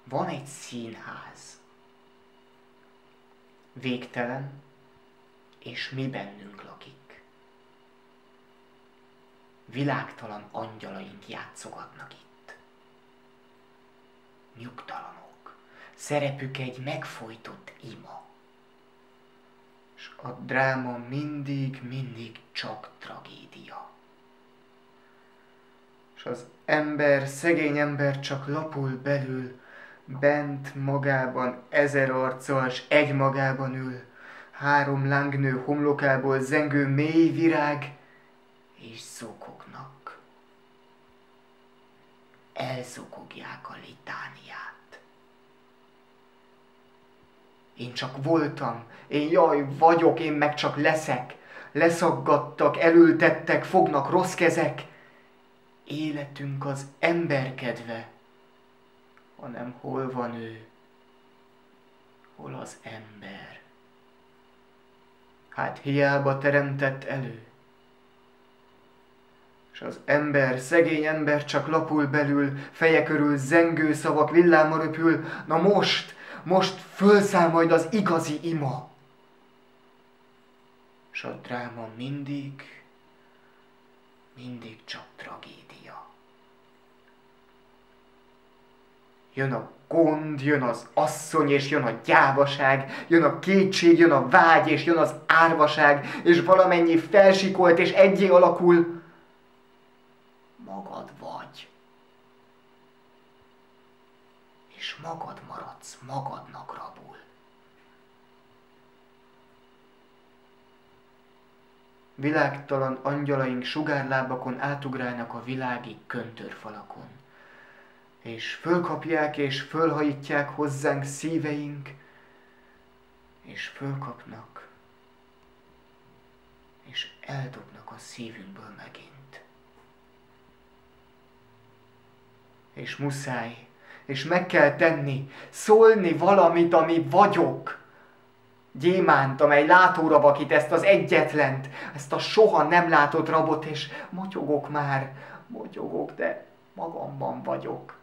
Van egy színház, végtelen, és mi bennünk lakik. Világtalan angyalaink játszogatnak itt. Nyugtalanok, szerepük egy megfojtott ima. És a dráma mindig csak tragédia. És az ember, szegény ember csak lapul belül, bent magában 1000 arccal, s egy magában ül, 3 lángnő homlokából zengő mély virág, és zokognak. Elzokogják a litániát. Én csak voltam, én jaj vagyok, én meg csak leszek. Leszaggattak, elültettek, fognak rossz kezek. Életünk az emberkedve, hanem hol van ő, hol az ember. Hát hiába teremtett elő. És az ember, szegény ember csak lapul belül, feje körül zengő szavak villámmal röpül. Na most fölszáll majd az igazi ima. És a dráma mindig csak tragédia. Jön a gond, jön az asszony, és jön a gyávaság, jön a kétség, jön a vágy, és jön az árvaság, és valamennyi felsikolt, és egyé alakul. Magad vagy. És magad maradsz, magadnak rabul. Világtalan angyalaink sugárlábakon átugrálnak a világi köntörfalakon. És fölkapják, és fölhajítják hozzánk szíveink, és fölkapnak, és eldobnak a szívünkből megint. És muszáj, és meg kell tenni, szólni valamit, ami vagyok. Gyémánt, amely látóra vakít ezt az egyetlent, ezt a soha nem látott rabot, és motyogok, de magamban vagyok.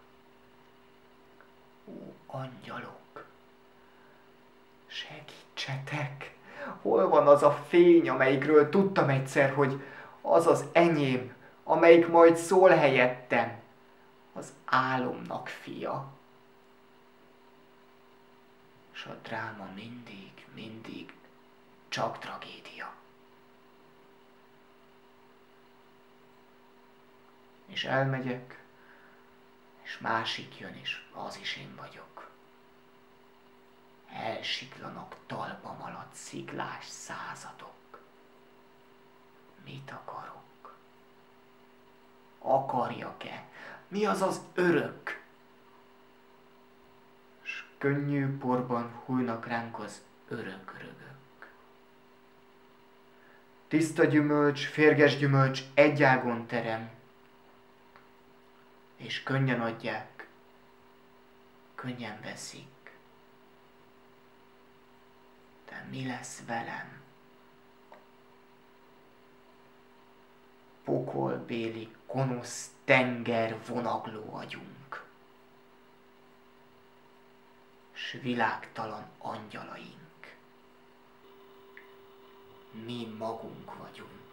Ó, angyalok, segítsetek! Hol van az a fény, amelyikről tudtam egyszer, hogy az az enyém, amelyik majd szól helyettem, az álomnak fia. És a dráma mindig csak tragédia. És elmegyek, és másik jön, és az is én vagyok. Elsiklanak talpam alatt sziklás századok. Mit akarok? Akarjak-e? Mi az az örök? S könnyű porban hullnak ránk az örök rögök. Tiszta gyümölcs, férges gyümölcs egy ágon terem, és könnyen adják, könnyen veszik. De mi lesz velem? Pokolbéli gonosz tenger vonagló agyunk, s világtalan angyalaink. Mi magunk vagyunk.